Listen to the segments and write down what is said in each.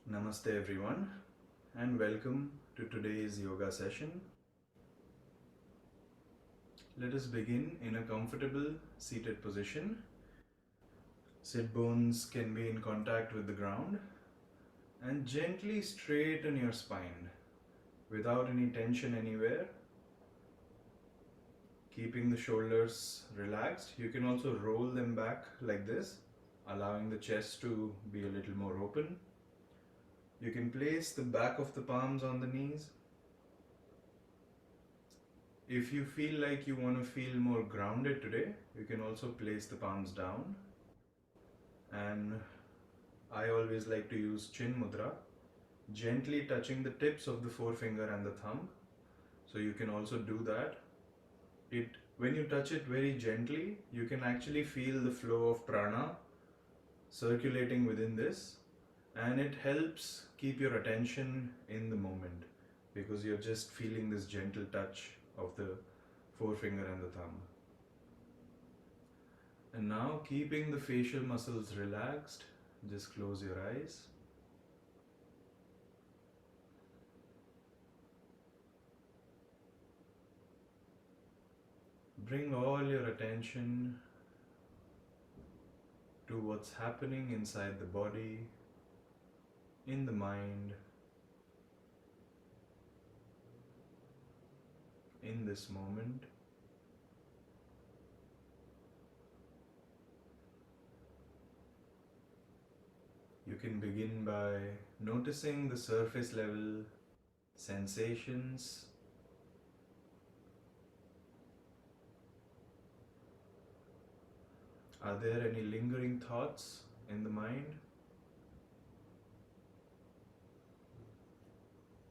Namaste everyone and welcome to today's yoga session. Let us begin in a comfortable seated position. Sit bones can be in contact with the ground and gently straighten your spine without any tension anywhere. Keeping the shoulders relaxed, you can also roll them back like this, allowing the chest to be a little more open. You can place the back of the palms on the knees. If you feel like you want to feel more grounded today, you can also place the palms down. And I always like to use chin mudra, gently touching the tips of the forefinger and the thumb. So you can also do that. When you touch it very gently, you can actually feel the flow of prana circulating within this, and it helps keep your attention in the moment because you're just feeling this gentle touch of the forefinger and the thumb. And now, keeping the facial muscles relaxed, just close your eyes. Bring all your attention to what's happening inside the body, in the mind, in this moment. You can begin by noticing the surface level sensations. Are there any lingering thoughts in the mind?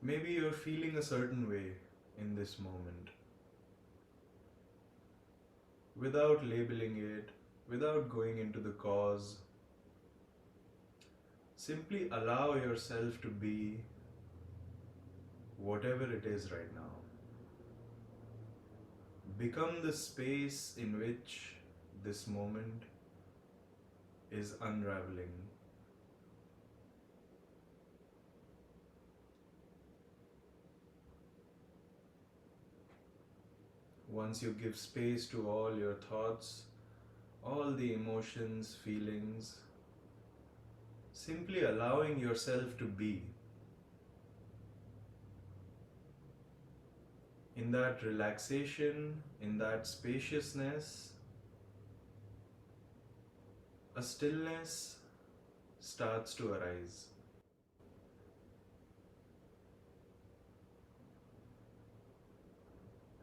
Maybe you're feeling a certain way in this moment. Without labeling it, without going into the cause, simply allow yourself to be whatever it is right now. Become the space in which this moment is unraveling. Once you give space to all your thoughts, all the emotions, feelings, simply allowing yourself to be in that relaxation, in that spaciousness, a stillness starts to arise.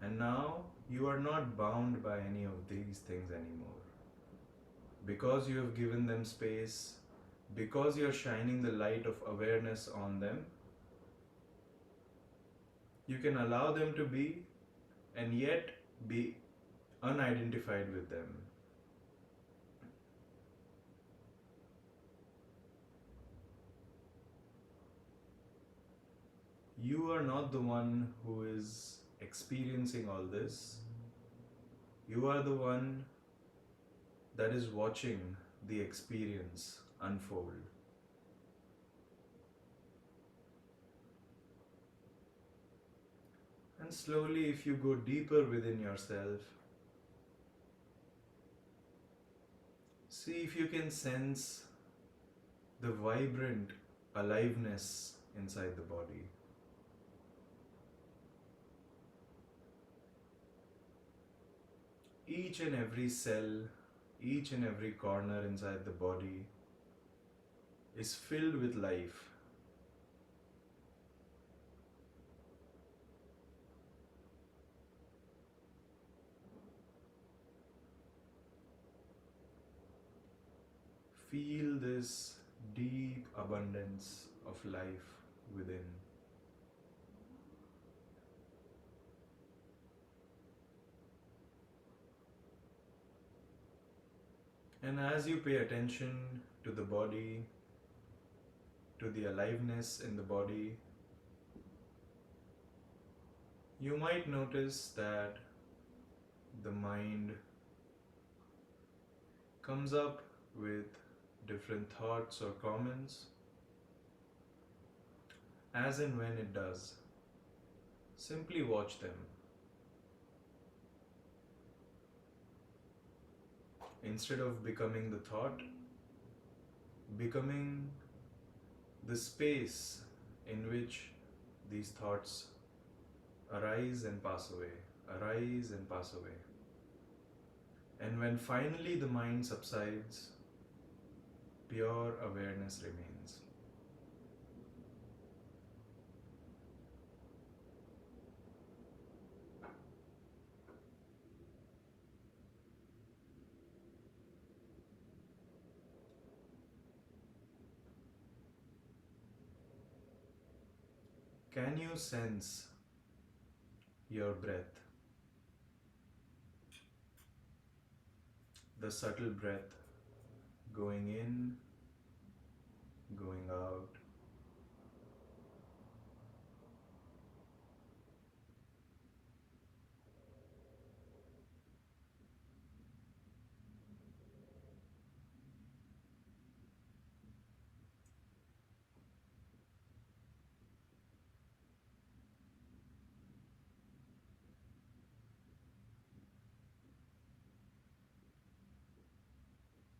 And now you are not bound by any of these things anymore. Because you have given them space, because you're shining the light of awareness on them, you can allow them to be and yet be unidentified with them. You are not the one who is experiencing all this. You are the one that is watching the experience unfold. And slowly, if you go deeper within yourself, see if you can sense the vibrant aliveness inside the body. Each and every cell, each and every corner inside the body is filled with life. Feel this deep abundance of life within. And as you pay attention to the body, to the aliveness in the body, you might notice that the mind comes up with different thoughts or comments. as and when it does. Simply watch them. Instead of becoming the thought, becoming the space in which these thoughts arise and pass away, arise and pass away. And when finally the mind subsides, pure awareness remains. Can you sense your breath? The subtle breath going in, going out.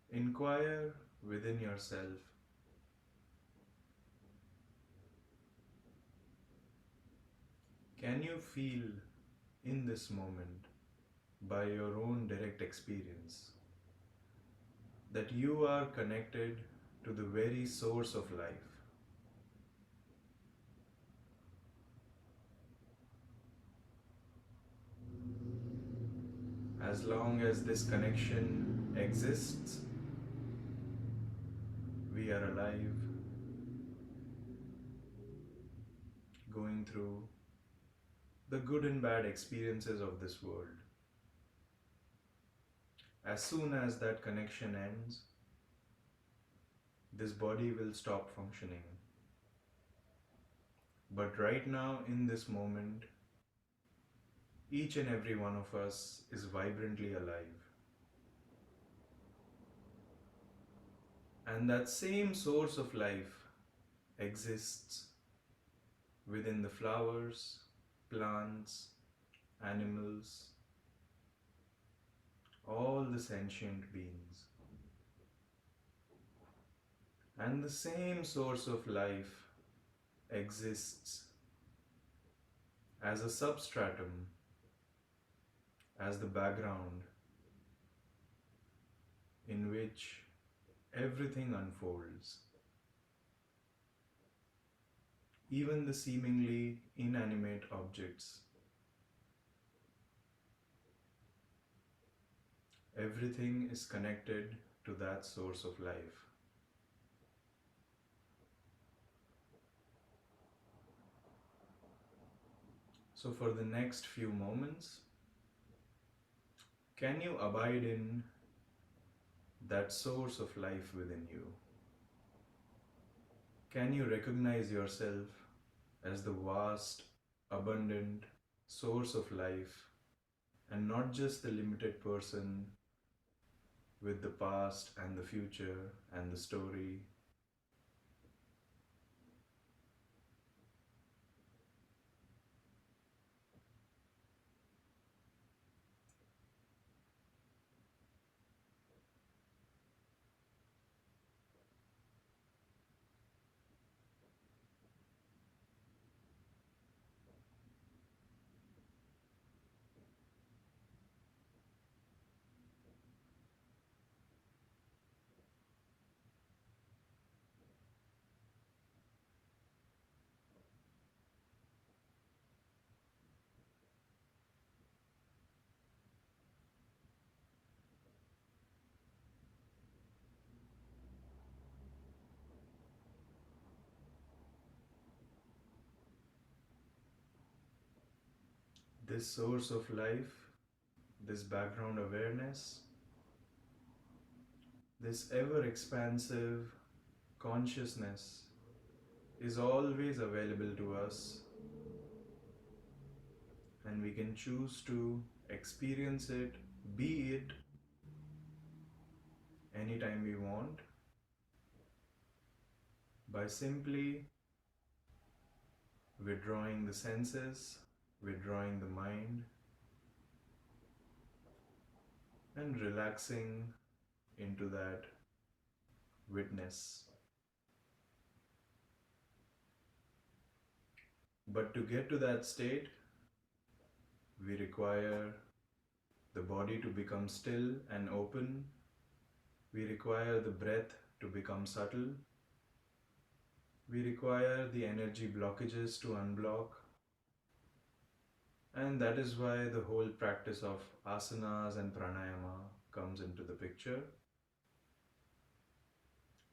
Inquire within yourself. Can you feel in this moment, by your own direct experience, that you are connected to the very source of life? As long as this connection exists, we are alive, going through the good and bad experiences of this world. As soon as that connection ends, this body will stop functioning. But right now, in this moment, each and every one of us is vibrantly alive. And that same source of life exists within the flowers, plants, animals, all the sentient beings. And the same source of life exists as a substratum, as the background in which everything unfolds. Even the seemingly inanimate objects. Everything is connected to that source of life. So for the next few moments, can you abide in that source of life within you? Can you recognize yourself as the vast, abundant source of life and not just the limited person with the past and the future and the story? This source of life, this background awareness, this ever expansive consciousness is always available to us, and we can choose to experience it, be it anytime we want, by simply withdrawing the senses, withdrawing the mind, and relaxing into that witness. But to get to that state, we require the body to become still and open. We require the breath to become subtle. We require the energy blockages to unblock. And that is why the whole practice of asanas and pranayama comes into the picture.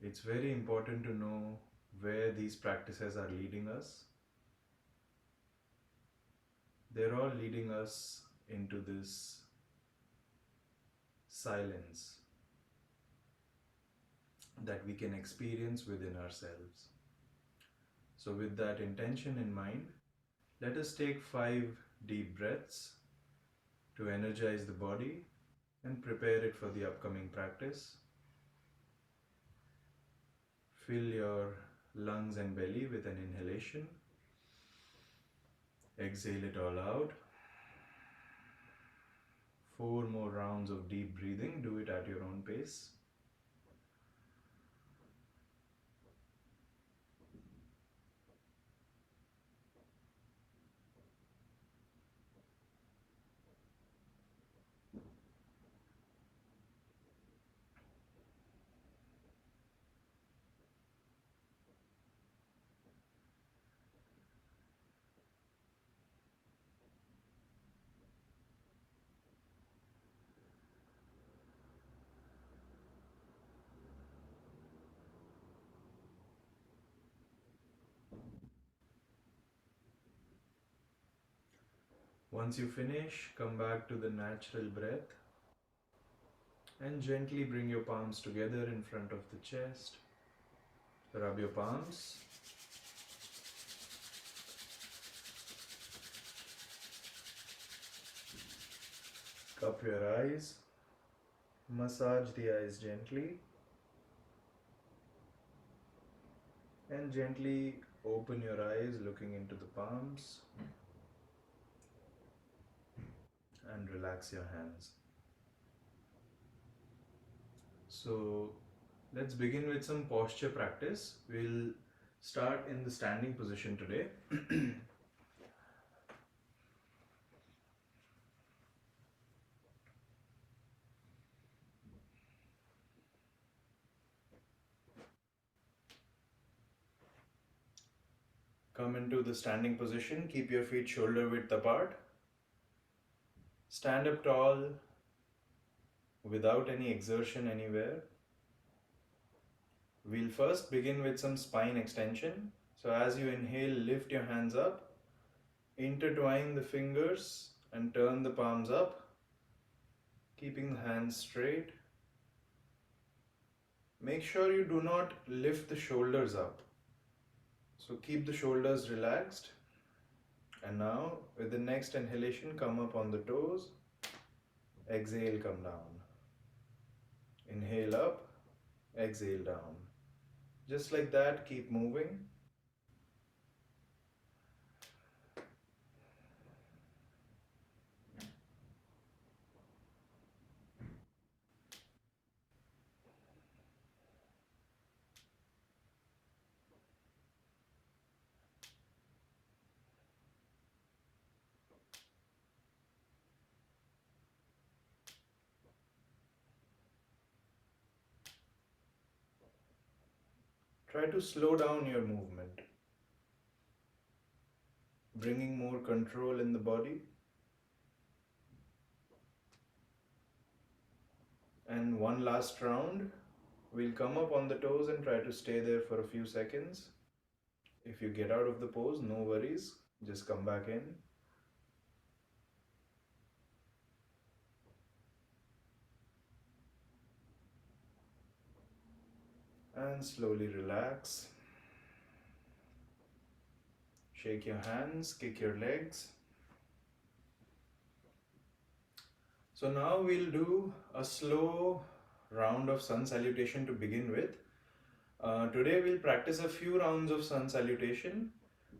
It's very important to know where these practices are leading us. They're all leading us into this silence that we can experience within ourselves. So with that intention in mind, let us take 5 deep breaths to energize the body and prepare it for the upcoming practice. Fill your lungs and belly with an inhalation. Exhale it all out. 4 more rounds of deep breathing. Do it at your own pace. Once you finish, come back to the natural breath and gently bring your palms together in front of the chest. Rub your palms. Cup your eyes. Massage the eyes gently. And gently open your eyes looking into the palms. And relax your hands. So let's begin with some posture practice. We'll start in the standing position today. Come into the standing position. Keep your feet shoulder width apart. Stand up tall without any exertion anywhere. We'll first begin with some spine extension. So as you inhale, lift your hands up, intertwine the fingers and turn the palms up, keeping the hands straight. Make sure you do not lift the shoulders up. So keep the shoulders relaxed. And now with the next inhalation, come up on the toes. Exhale, come down. Inhale up, exhale down. Just like that, keep moving. Try to slow down your movement, bringing more control in the body. And one last round. We'll come up on the toes and try to stay there for a few seconds. If you get out of the pose, no worries. Just come back in. And slowly relax. Shake your hands, kick your legs. So now we'll do a slow round of sun salutation to begin with. Today we'll practice a few rounds of sun salutation,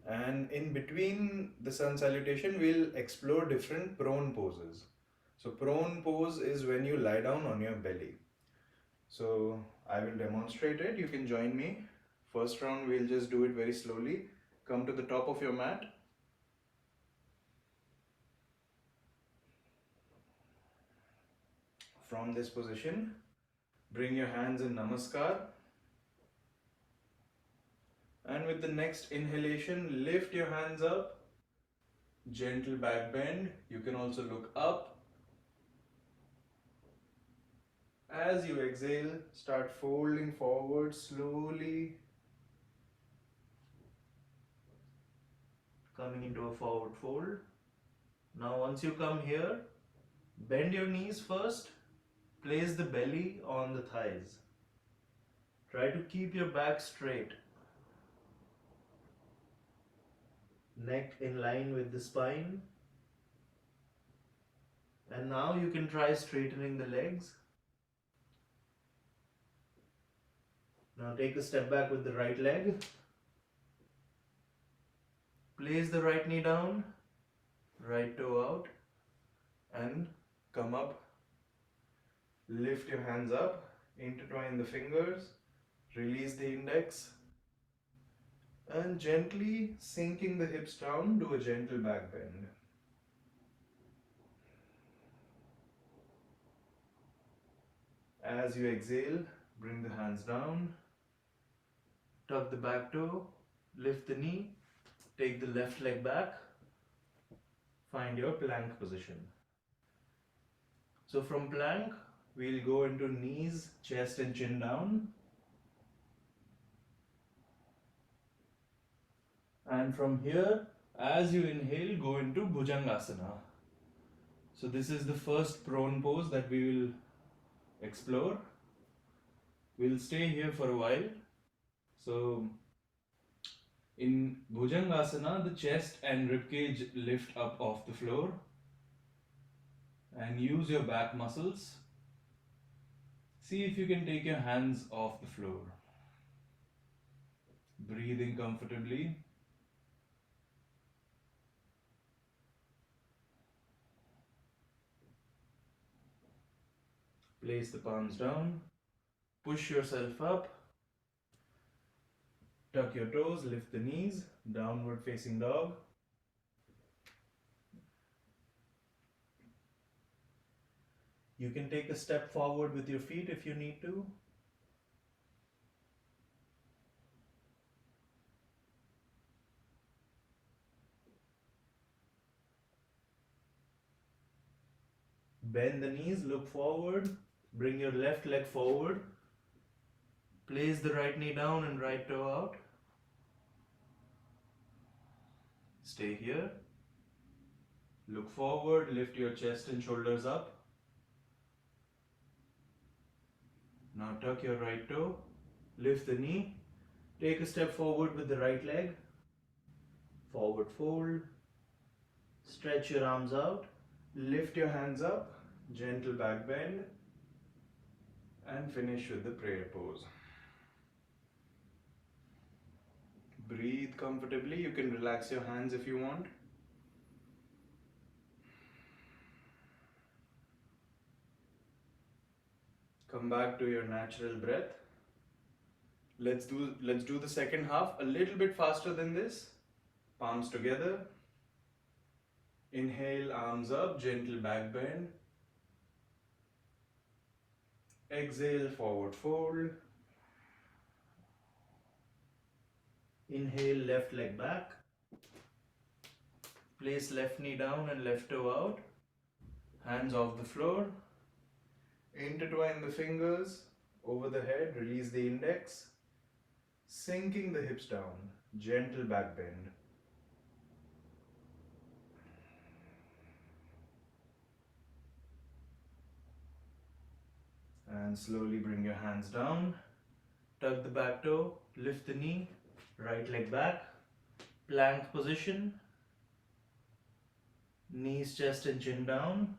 And in between the sun salutation, we'll explore different prone poses. So prone pose is when you lie down on your belly. So I will demonstrate it. You can join me. First round, we'll just do it very slowly. Come to the top of your mat. From this position, bring your hands in Namaskar. And with the next inhalation, lift your hands up. Gentle back bend. You can also look up. As you exhale, start folding forward slowly. Coming into a forward fold. Now once you come here, bend your knees first. Place the belly on the thighs. Try to keep your back straight. Neck in line with the spine. And now you can try straightening the legs. Now take a step back with the right leg. Place the right knee down, right toe out, and come up. Lift your hands up, intertwine the fingers, release the index, and gently sinking the hips down, do a gentle back bend. As you exhale, bring the hands down, tuck the back toe, lift the knee, take the left leg back, find your plank position. So from plank, we'll go into knees, chest and chin down. And from here, as you inhale, go into Bhujangasana. So this is the first prone pose that we will explore. We'll stay here for a while. So in Bhujangasana, the chest and ribcage lift up off the floor. And use your back muscles. See if you can take your hands off the floor. Breathing comfortably. Place the palms down. Push yourself up. Tuck your toes, lift the knees, downward facing dog. You can take a step forward with your feet if you need to. Bend the knees, look forward, bring your left leg forward. Place the right knee down and right toe out. Stay here. Look forward, lift your chest and shoulders up. Now tuck your right toe, lift the knee, take a step forward with the right leg. Forward fold. Stretch your arms out, lift your hands up, gentle back bend, and finish with the prayer pose. Breathe comfortably. You can relax your hands if you want. Come back to your natural breath. Let's do the second half a little bit faster than this. Palms together. Inhale, arms up, gentle back bend. Exhale, forward fold. Inhale, left leg back. Place left knee down and left toe out. Hands off the floor. Intertwine the fingers over the head, release the index. Sinking the hips down, gentle back bend. And slowly bring your hands down. Tuck the back toe, lift the knee, right leg back. Plank position. Knees, chest and chin down.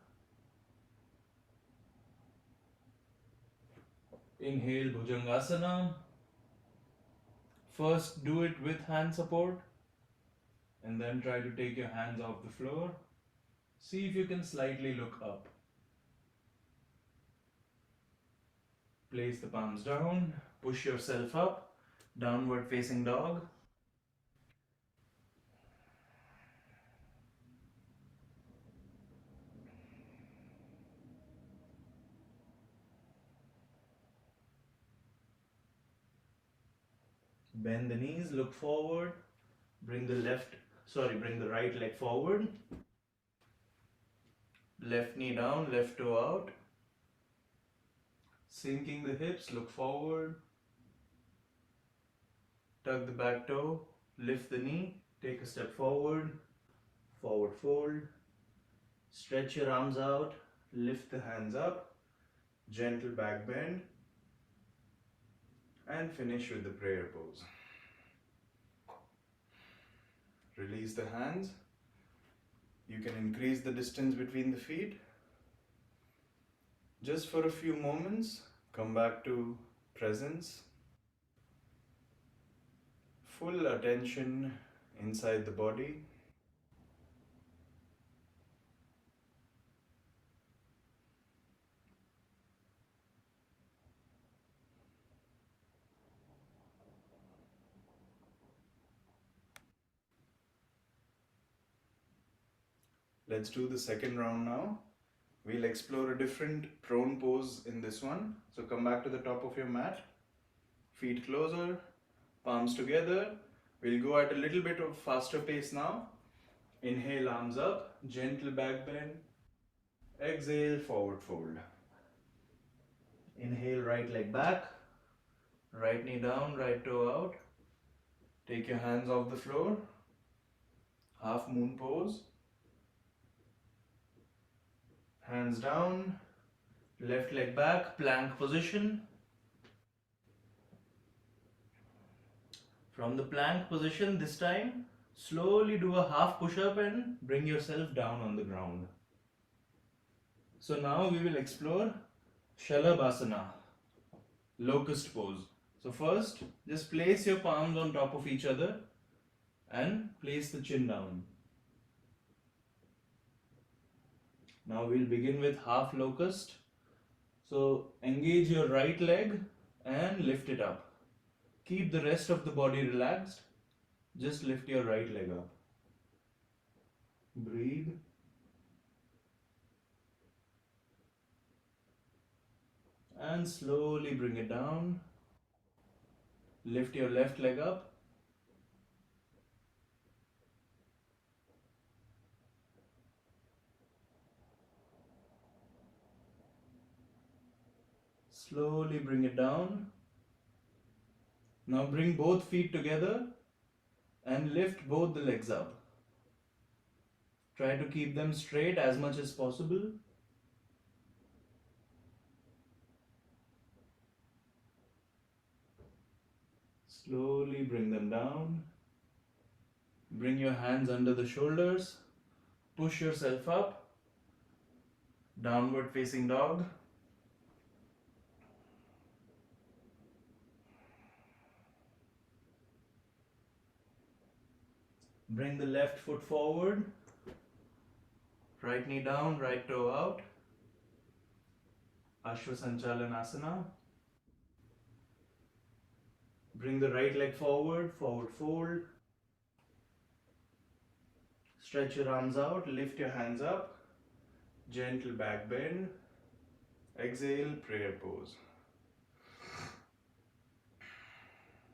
Inhale, Bhujangasana. First do it with hand support. And then try to take your hands off the floor. See if you can slightly look up. Place the palms down, push yourself up, downward facing dog. Bend the knees, look forward, bring the right leg forward. Left knee down, left toe out. Sinking the hips, look forward. Tuck the back toe, lift the knee, take a step forward, forward fold. Stretch your arms out, lift the hands up, gentle back bend, and finish with the prayer pose. Release the hands. You can increase the distance between the feet. Just for a few moments, come back to presence. Full attention inside the body. Let's do the second round now. We'll explore a different prone pose in this one. So come back to the top of your mat. Feet closer, palms together. We'll go at a little bit of faster pace now. Inhale, arms up, gentle back bend. Exhale, forward fold. Inhale, right leg back. Right knee down, right toe out. Take your hands off the floor. Half moon pose. Hands down, left leg back, plank position. From the plank position this time, slowly do a half push-up and bring yourself down on the ground. So now we will explore Shalabhasana, locust pose. So first, just place your palms on top of each other and place the chin down. Now we'll begin with half locust. So engage your right leg and lift it up. Keep the rest of the body relaxed. Just lift your right leg up. Breathe. And slowly bring it down. Lift your left leg up. Slowly bring it down. Now bring both feet together and lift both the legs up. Try to keep them straight as much as possible. Slowly bring them down. Bring your hands under the shoulders. Push yourself up. Downward facing dog. Bring the left foot forward. Right knee down, right toe out. Ashwasanchalanasana. Bring the right leg forward, forward fold. Stretch your arms out, lift your hands up. Gentle back bend. Exhale, prayer pose.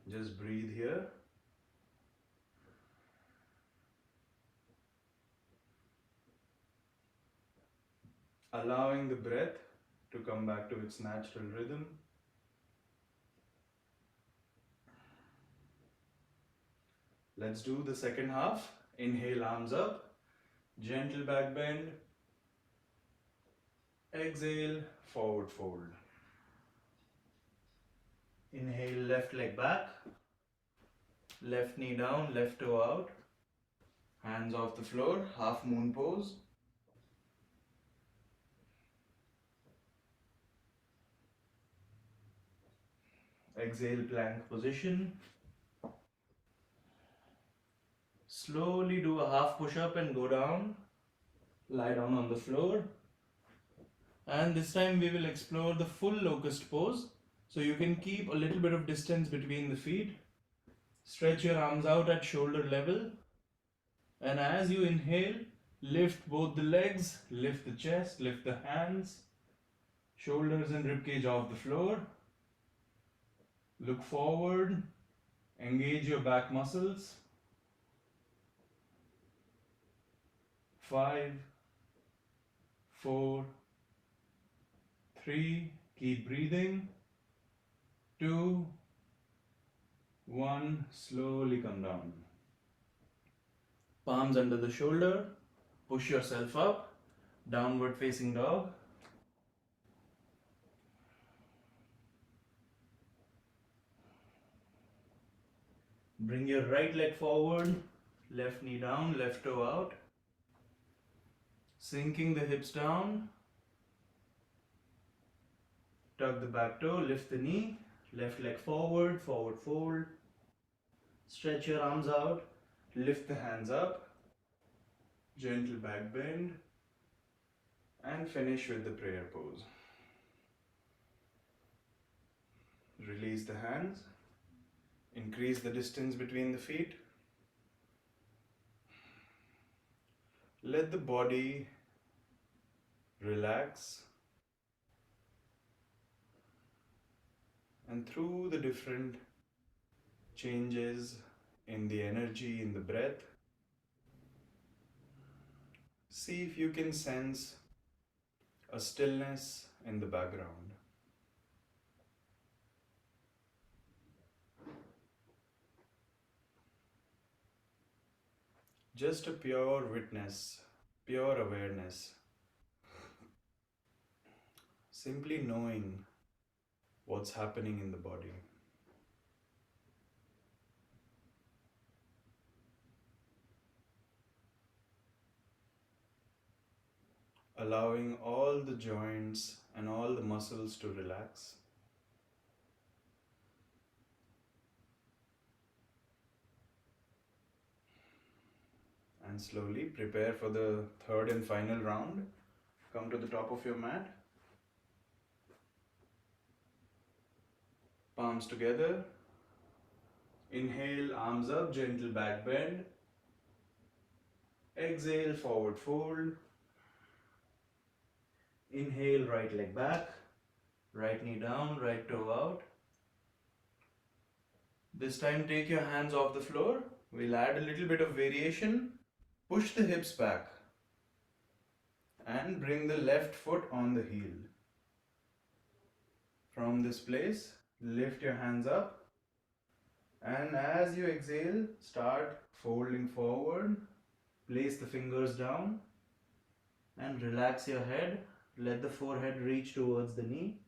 Just breathe here. Allowing the breath to come back to its natural rhythm. Let's do the second half. Inhale, arms up. Gentle back bend. Exhale, forward fold. Inhale, left leg back. Left knee down, left toe out. Hands off the floor, half moon pose. Exhale, plank position. Slowly do a half push-up and go down. Lie down on the floor. And this time we will explore the full locust pose. So you can keep a little bit of distance between the feet. Stretch your arms out at shoulder level. And as you inhale, lift both the legs, lift the chest, lift the hands. Shoulders and ribcage off the floor. Look forward. Engage your back muscles. 5, 4, 3, keep breathing. 2, 1, slowly come down. Palms under the shoulder, push yourself up, downward facing dog. Bring your right leg forward, left knee down, left toe out. Sinking the hips down. Tuck the back toe, lift the knee, left leg forward, forward fold. Stretch your arms out, lift the hands up. Gentle back bend. And finish with the prayer pose. Release the hands. Increase the distance between the feet. Let the body relax. And through the different changes in the energy, in the breath, see if you can sense a stillness in the background. Just a pure witness, pure awareness. Simply knowing what's happening in the body. Allowing all the joints and all the muscles to relax. And slowly prepare for the third and final round. Come to the top of your mat. Palms together. Inhale, arms up, gentle back bend. Exhale, forward fold. Inhale, right leg back. Right knee down, right toe out. This time take your hands off the floor. We'll add a little bit of variation. Push the hips back and bring the left foot on the heel. From this place, lift your hands up, and as you exhale, start folding forward. Place the fingers down and relax your head. Let the forehead reach towards the knee.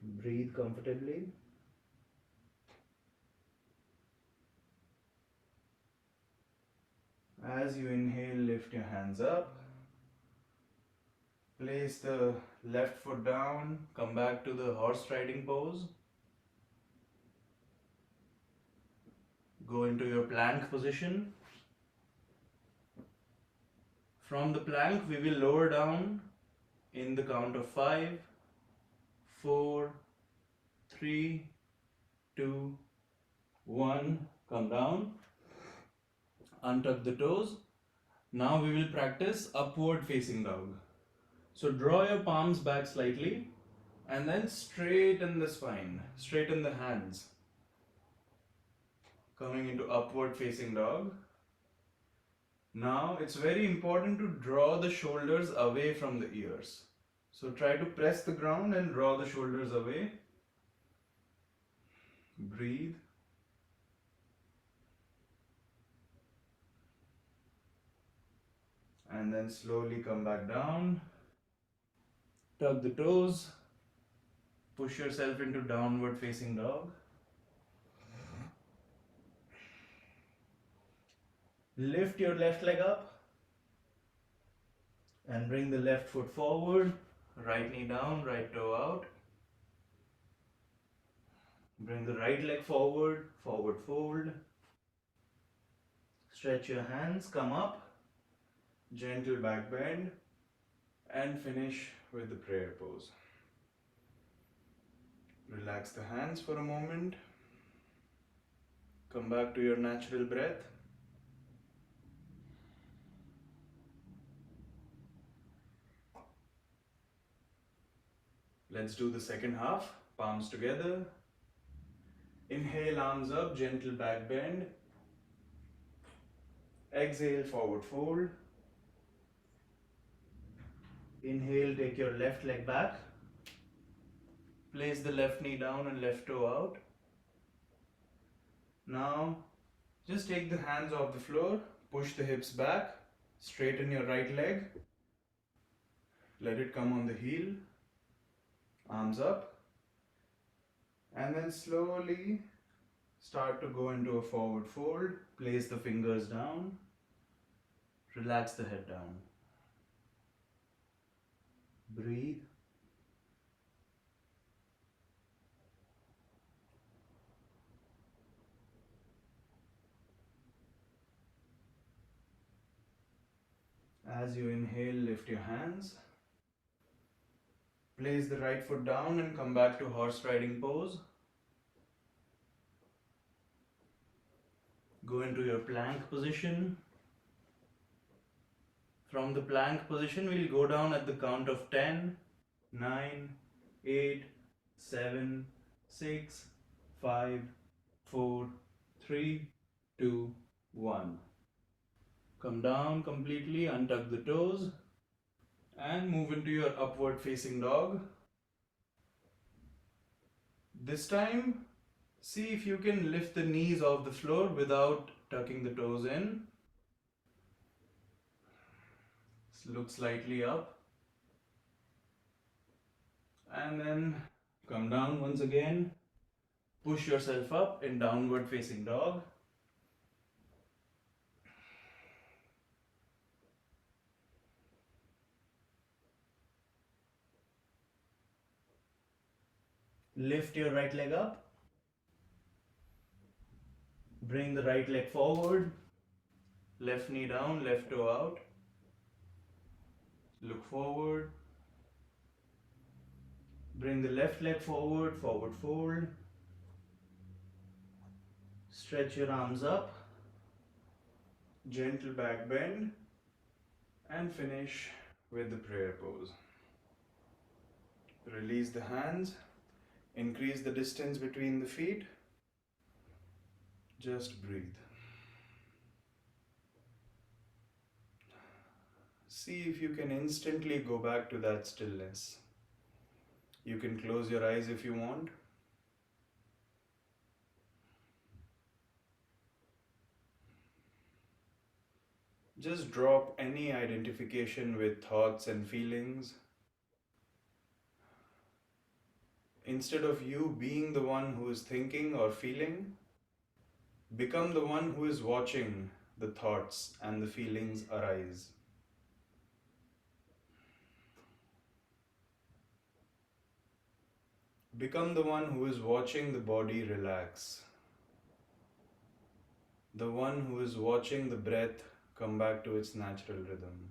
Breathe comfortably. As you inhale, lift your hands up. Place the left foot down. Come back to the horse riding pose. Go into your plank position. From the plank, we will lower down in the count of 5, 4, 3, 2, 1. Come down. Untuck the toes. Now we will practice upward facing dog. So draw your palms back slightly and then straighten the spine, straighten the hands. Coming into upward facing dog. Now it's very important to draw the shoulders away from the ears. So try to press the ground and draw the shoulders away. Breathe. And then slowly come back down. Tuck the toes. Push yourself into downward facing dog. Lift your left leg up and bring the left foot forward. Right knee down, right toe out. Bring the right leg forward, forward fold. Stretch your hands, come up, gentle back bend, and finish with the prayer pose. Relax the hands for a moment. Come back to your natural breath. Let's do the second half. Palms together. Inhale, arms up, gentle back bend. Exhale, forward fold. Inhale, take your left leg back. Place the left knee down and left toe out. Now, just take the hands off the floor, push the hips back, straighten your right leg. Let it come on the heel, arms up. And then slowly start to go into a forward fold. Place the fingers down. Relax the head down. Breathe. As you inhale, lift your hands. Place the right foot down and come back to horse riding pose. Go into your plank position. From the plank position, we'll go down at the count of 10, 9, 8, 7, 6, 5, 4, 3, 2, 1. Come down completely, untuck the toes and move into your upward facing dog. This time, see if you can lift the knees off the floor without tucking the toes in. Look slightly up. And then come down once again. Push yourself up in downward facing dog. Lift your right leg up. Bring the right leg forward. Left knee down, left toe out. Look forward. Bring the left leg forward, forward fold. Stretch your arms up. Gentle back bend. And finish with the prayer pose. Release the hands. Increase the distance between the feet. Just breathe. See if you can instantly go back to that stillness. You can close your eyes if you want. Just drop any identification with thoughts and feelings. Instead of you being the one who is thinking or feeling, become the one who is watching the thoughts and the feelings arise. Become the one who is watching the body relax. The one who is watching the breath come back to its natural rhythm.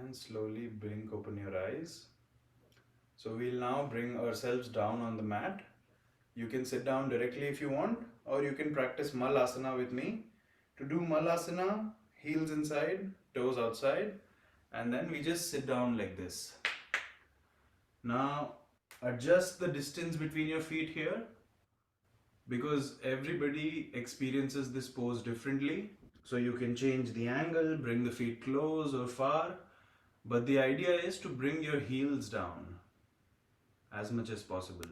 And slowly blink open your eyes. So we'll now bring ourselves down on the mat. You can sit down directly if you want, or you can practice Malasana with me. To do Malasana, heels inside, toes outside, and then we just sit down like this. Now adjust the distance between your feet here, because everybody experiences this pose differently. So you can change the angle, bring the feet close or far, but the idea is to bring your heels down as much as possible.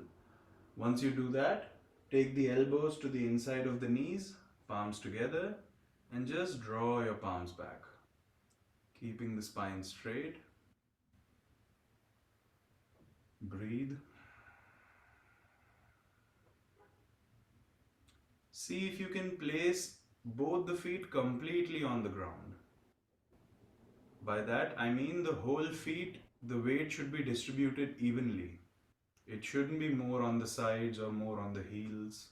Once you do that, take the elbows to the inside of the knees, palms together, and just draw your palms back, keeping the spine straight. Breathe. See if you can place both the feet completely on the ground. By that I mean the whole feet, the weight should be distributed evenly. It shouldn't be more on the sides or more on the heels.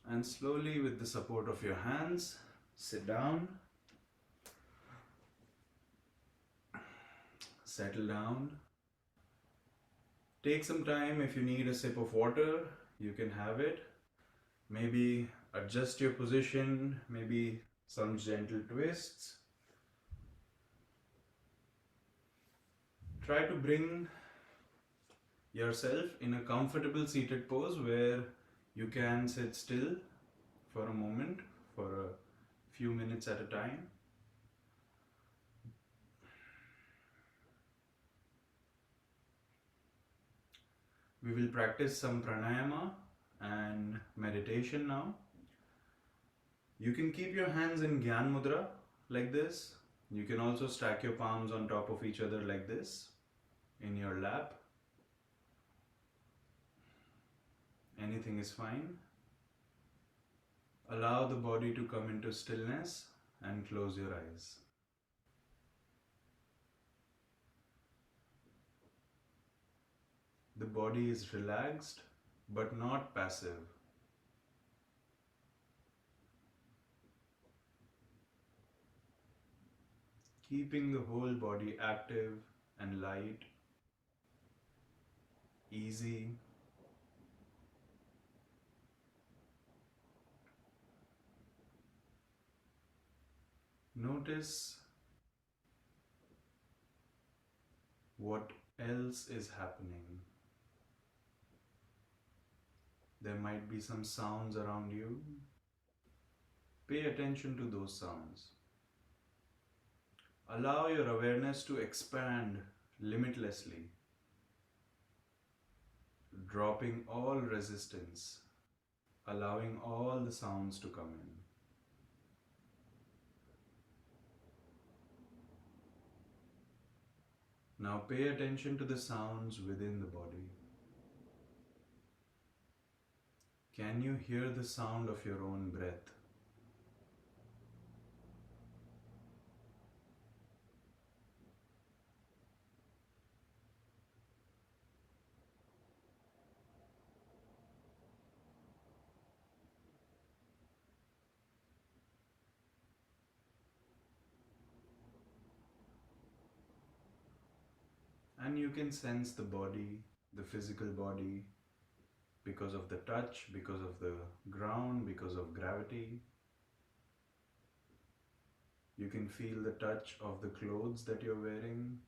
And slowly, with the support of your hands, sit down, settle down. Take some time. If you need a sip of water, you can have it. Maybe adjust your position, maybe some gentle twists. Try to bring yourself in a comfortable seated pose where you can sit still for a moment, for a few minutes at a time. We will practice some pranayama and meditation now. You can keep your hands in Gyan Mudra like this. You can also stack your palms on top of each other like this in your lap. Anything is fine. Allow the body to come into stillness and close your eyes. The body is relaxed but not passive. Keeping the whole body active and light, easy. Notice what else is happening. There might be some sounds around you. Pay attention to those sounds. Allow your awareness to expand limitlessly, dropping all resistance, allowing all the sounds to come in. Now pay attention to the sounds within the body. Can you hear the sound of your own breath? And you can sense the body, the physical body, because of the touch, because of the ground, because of gravity. You can feel the touch of the clothes that you're wearing.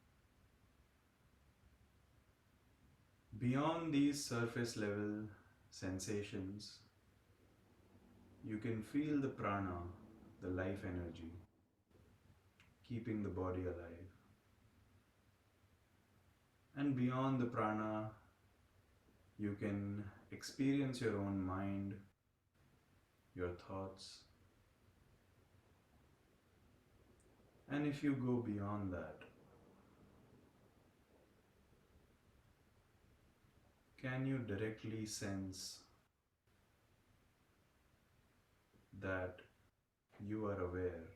Beyond these surface level sensations, you can feel the prana, the life energy, keeping the body alive. And beyond the prana, you can experience your own mind, your thoughts. And if you go beyond that, can you directly sense that you are aware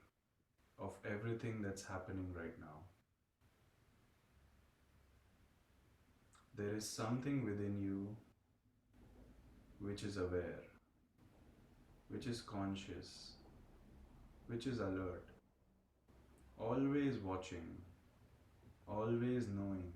of everything that's happening right now? There is something within you which is aware, which is conscious, which is alert, always watching, always knowing.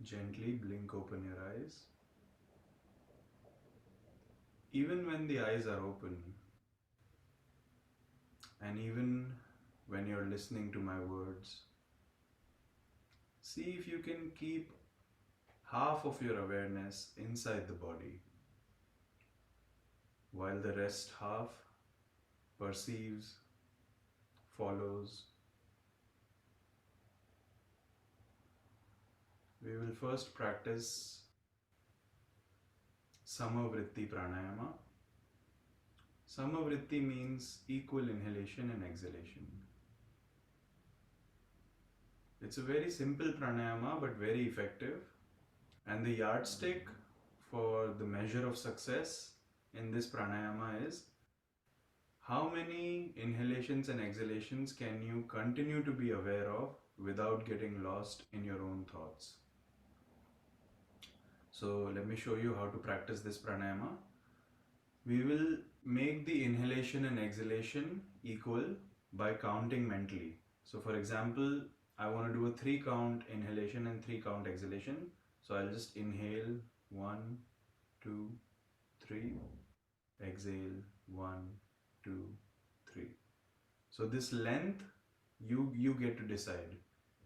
Gently blink open your eyes. Even when the eyes are open, and even when you're listening to my words, See if you can keep half of your awareness inside the body, while the rest half perceives, follows. We will first practice Samavritti Pranayama. Samavritti means equal inhalation and exhalation. It's a very simple pranayama but very effective. And the yardstick for the measure of success in this pranayama is how many inhalations and exhalations can you continue to be aware of without getting lost in your own thoughts. So let me show you how to practice this pranayama. We will make the inhalation and exhalation equal by counting mentally. So for example, I want to do a 3 count inhalation and 3 count exhalation. So I'll just inhale 1, 2, 3, exhale 1, 2, 3. So this length you get to decide.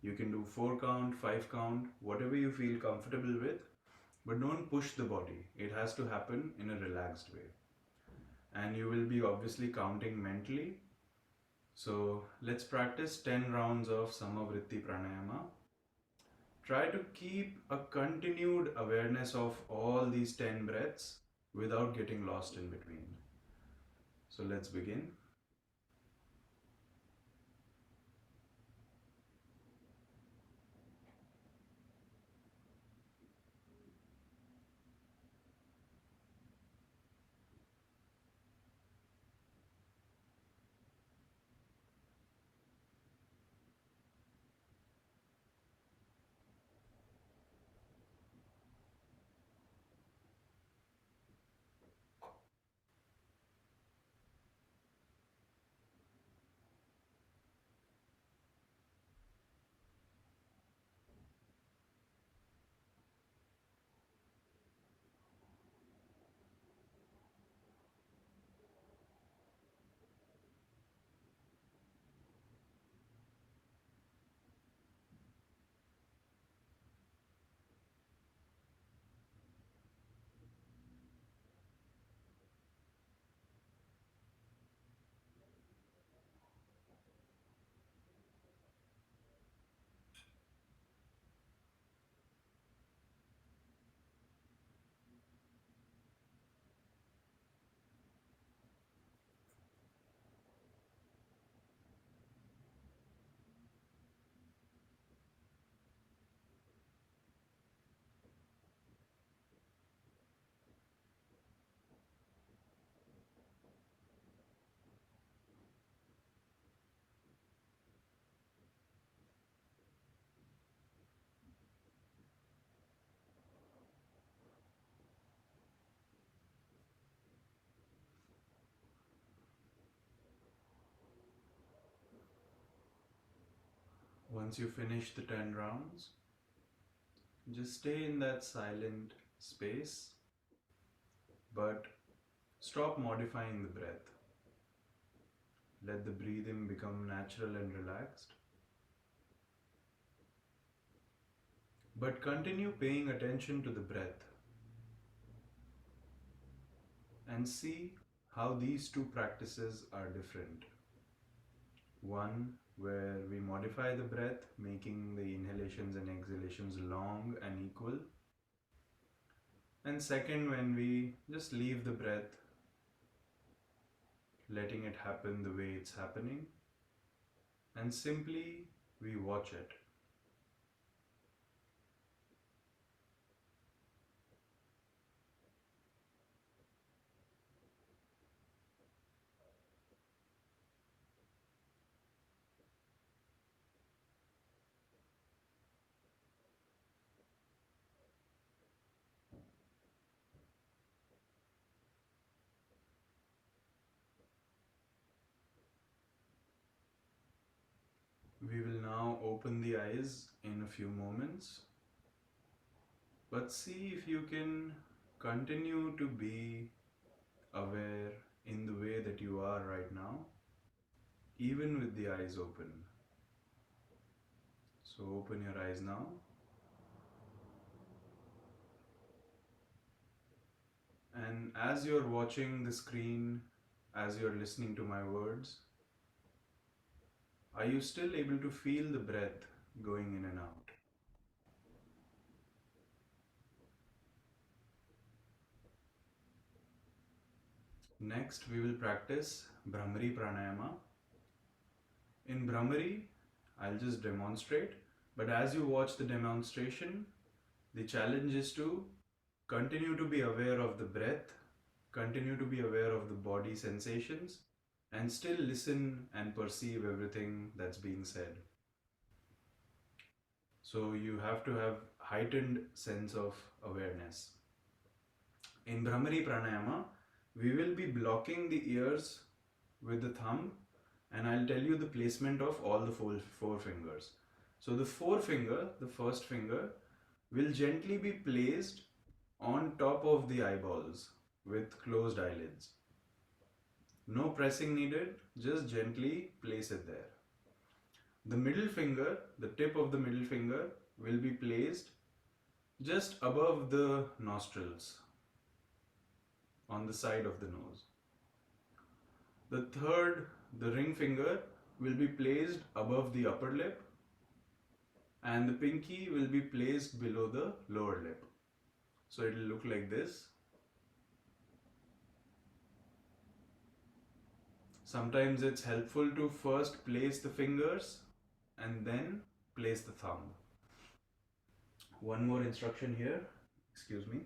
You can do 4 count, 5 count, whatever you feel comfortable with, but don't push the body. It has to happen in a relaxed way. And you will be obviously counting mentally. So let's practice 10 rounds of Samavritti Pranayama. Try to keep a continued awareness of all these 10 breaths without getting lost in between. So let's begin. Once you finish the 10 rounds, just stay in that silent space, but stop modifying the breath. Let the breathing become natural and relaxed. But continue paying attention to the breath and see how these two practices are different. One where we modify the breath, making the inhalations and exhalations long and equal. And second, when we just leave the breath, letting it happen the way it's happening, and simply we watch it. We will now open the eyes in a few moments, but see if you can continue to be aware in the way that you are right now, even with the eyes open. So open your eyes now. And as you're watching the screen, as you're listening to my words, are you still able to feel the breath going in and out? Next, we will practice Bhramari Pranayama. In Bhramari, I'll just demonstrate, but as you watch the demonstration, the challenge is to continue to be aware of the breath, continue to be aware of the body sensations, and still listen and perceive everything that's being said. So you have to have heightened sense of awareness. In Bhramari Pranayama, we will be blocking the ears with the thumb, and I'll tell you the placement of all the four fingers. So the forefinger, the first finger, will gently be placed on top of the eyeballs with closed eyelids. No pressing needed, just gently place it there. The middle finger, the tip of the middle finger, will be placed just above the nostrils, on the side of the nose. The third, the ring finger, will be placed above the upper lip, and the pinky will be placed below the lower lip. So it will look like this. Sometimes it's helpful to first place the fingers and then place the thumb. One more instruction here, excuse me.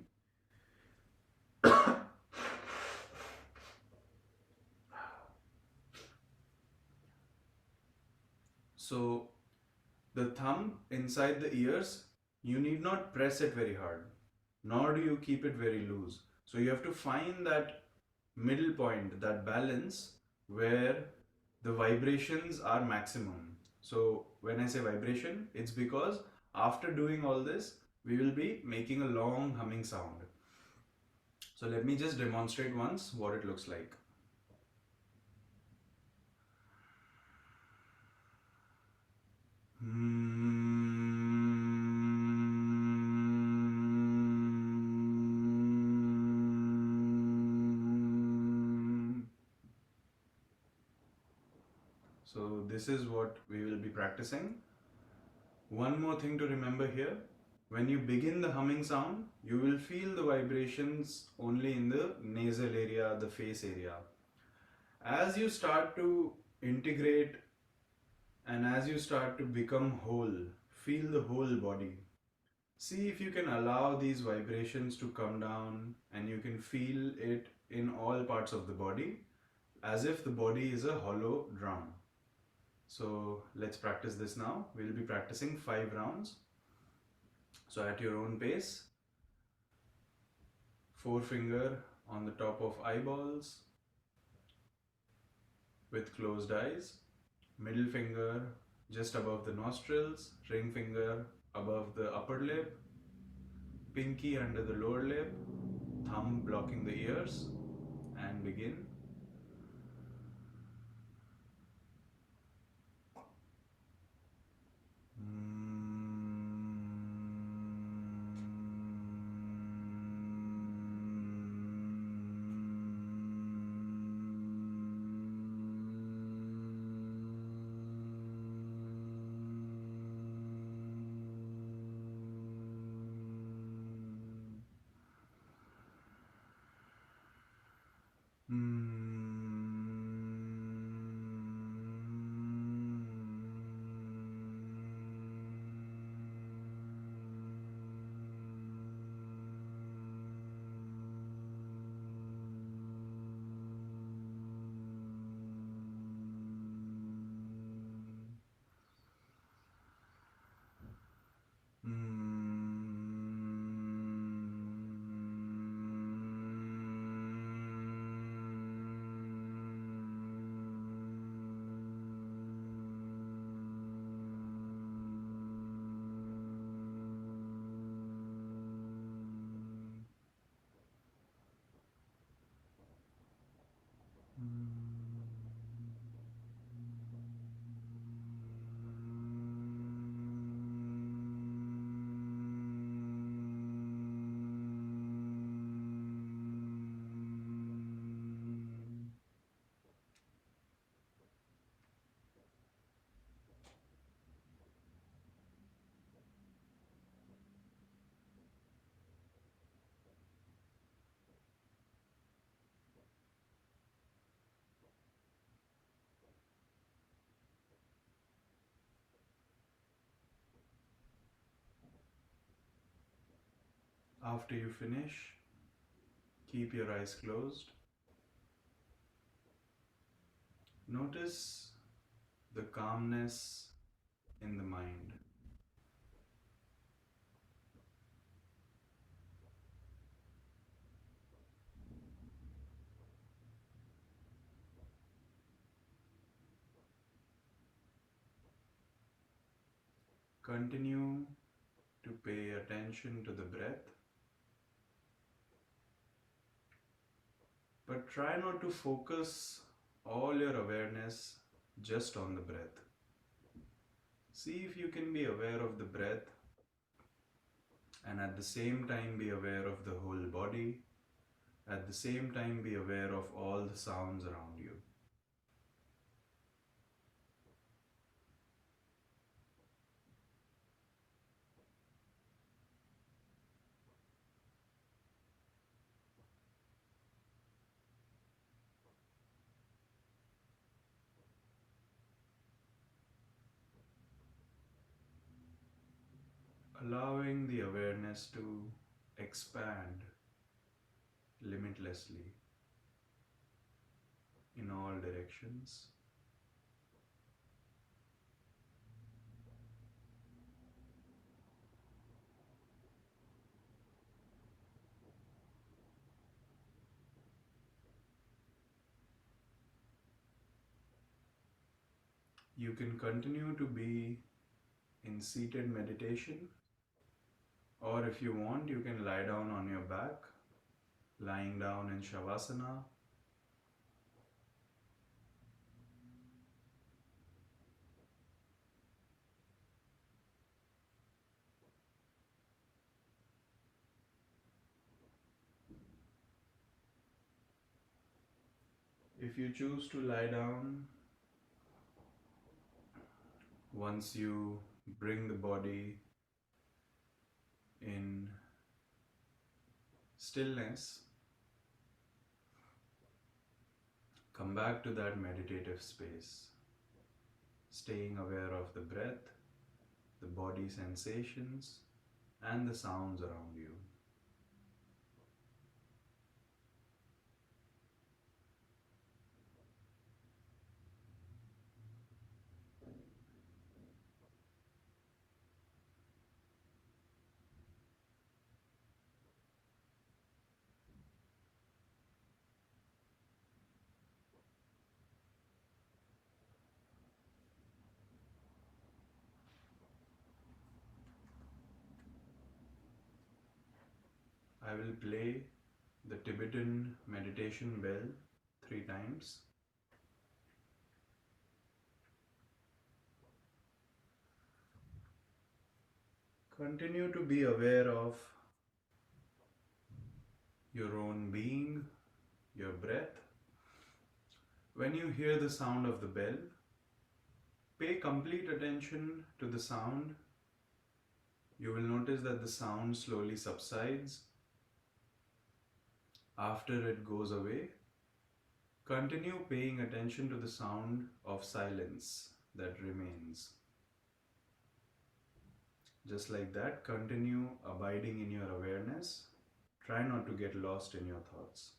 So the thumb inside the ears, you need not press it very hard, nor do you keep it very loose. So you have to find that middle point, that balance where the vibrations are maximum. So when I say vibration, it's because after doing all this, we will be making a long humming sound. So let me just demonstrate once what it looks like. So this is what we will be practicing. One more thing to remember here. When you begin the humming sound, you will feel the vibrations only in the nasal area, the face area. As you start to integrate and as you start to become whole, feel the whole body. See if you can allow these vibrations to come down and you can feel it in all parts of the body as if the body is a hollow drum. So let's practice this now. We'll be practicing 5 rounds. So at your own pace, forefinger on the top of eyeballs with closed eyes, middle finger just above the nostrils, ring finger above the upper lip, pinky under the lower lip, thumb blocking the ears, and begin. After you finish, keep your eyes closed. Notice the calmness in the mind. Continue to pay attention to the breath, but try not to focus all your awareness just on the breath. See if you can be aware of the breath and at the same time be aware of the whole body, at the same time be aware of all the sounds around you. Allowing the awareness to expand limitlessly in all directions. You can continue to be in seated meditation, or if you want, you can lie down on your back, lying down in Shavasana. If you choose to lie down, once you bring the body in stillness, come back to that meditative space, staying aware of the breath, the body sensations, and the sounds around you. I will play the Tibetan meditation bell 3 times. Continue to be aware of your own being, your breath. When you hear the sound of the bell, pay complete attention to the sound. You will notice that the sound slowly subsides. After it goes away, continue paying attention to the sound of silence that remains. Just like that, continue abiding in your awareness. Try not to get lost in your thoughts.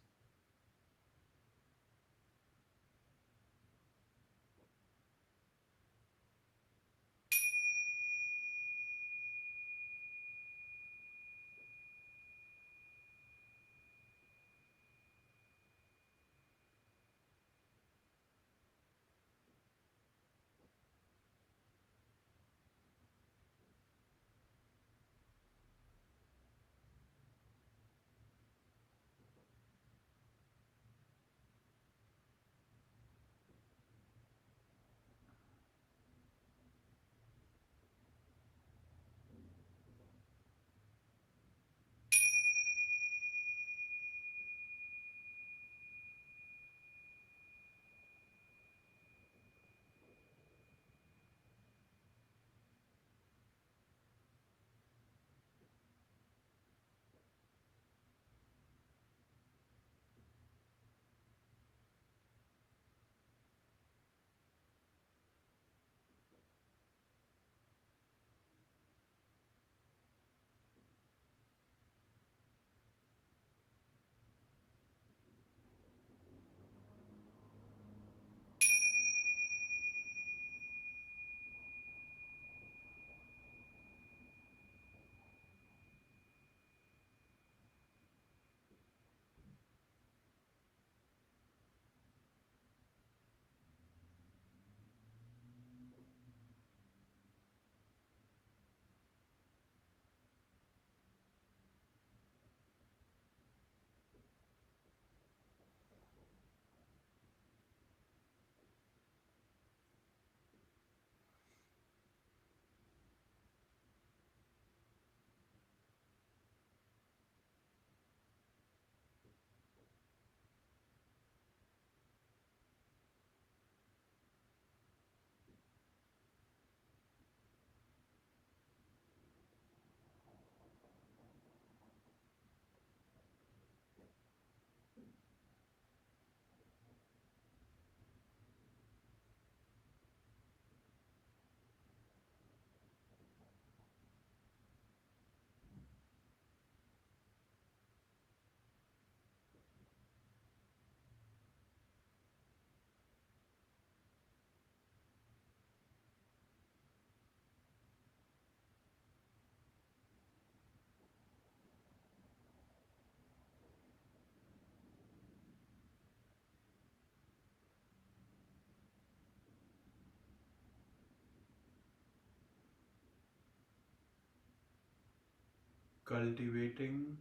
cultivating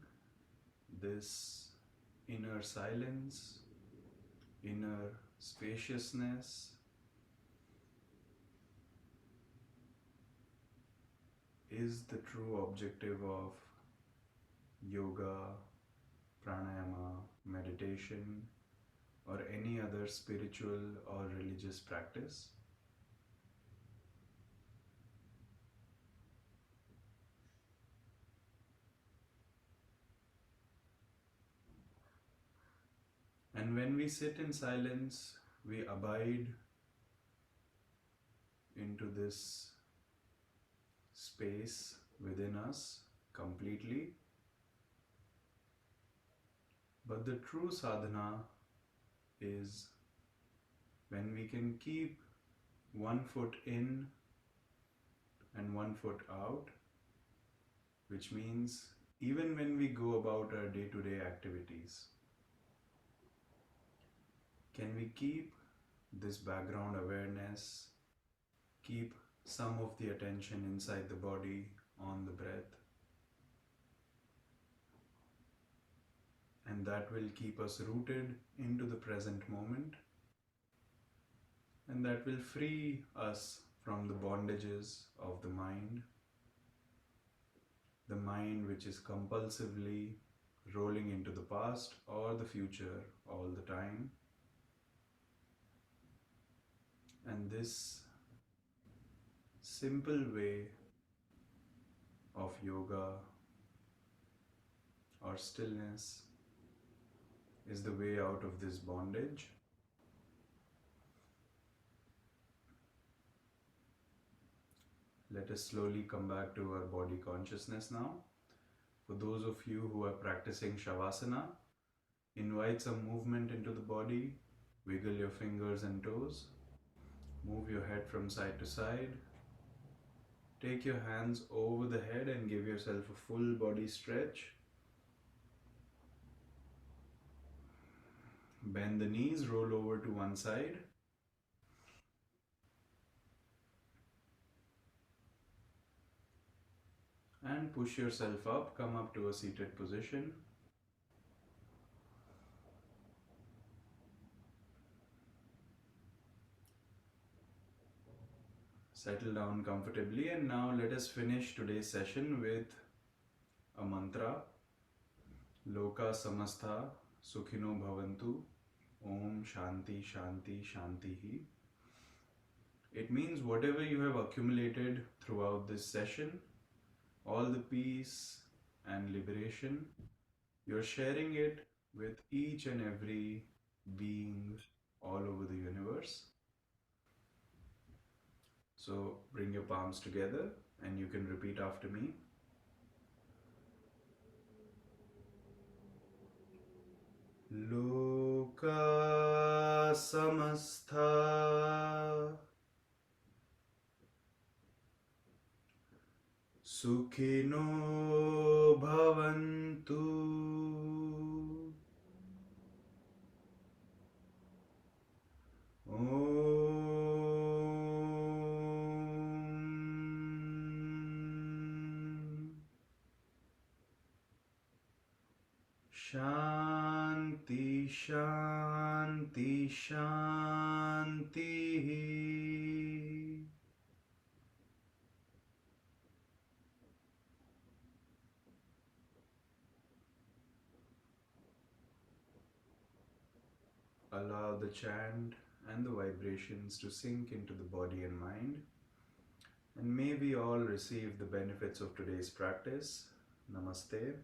this inner silence, inner spaciousness is the true objective of yoga, pranayama, meditation, or any other spiritual or religious practice. And when we sit in silence, we abide into this space within us completely. But the true sadhana is when we can keep one foot in and one foot out, which means even when we go about our day-to-day activities, can we keep this background awareness, keep some of the attention inside the body on the breath, and that will keep us rooted into the present moment, and that will free us from the bondages of the mind which is compulsively rolling into the past or the future all the time. And this simple way of yoga or stillness is the way out of this bondage. Let us slowly come back to our body consciousness now. For those of you who are practicing Shavasana, invite some movement into the body, wiggle your fingers and toes, move your head from side to side, take your hands over the head and give yourself a full body stretch. Bend the knees, roll over to one side. And push yourself up, come up to a seated position. Settle down comfortably, and now let us finish today's session with a mantra. Loka samastha sukhino bhavantu Om Shanti Shanti Shantihi. It means whatever you have accumulated throughout this session, all the peace and liberation, you're sharing it with each and every being all over the universe. So bring your palms together and you can repeat after me. Loka samastha sukhino bhavantu Shanti Shanti Shanti. Allow the chant and the vibrations to sink into the body and mind, and may we all receive the benefits of today's practice. Namaste.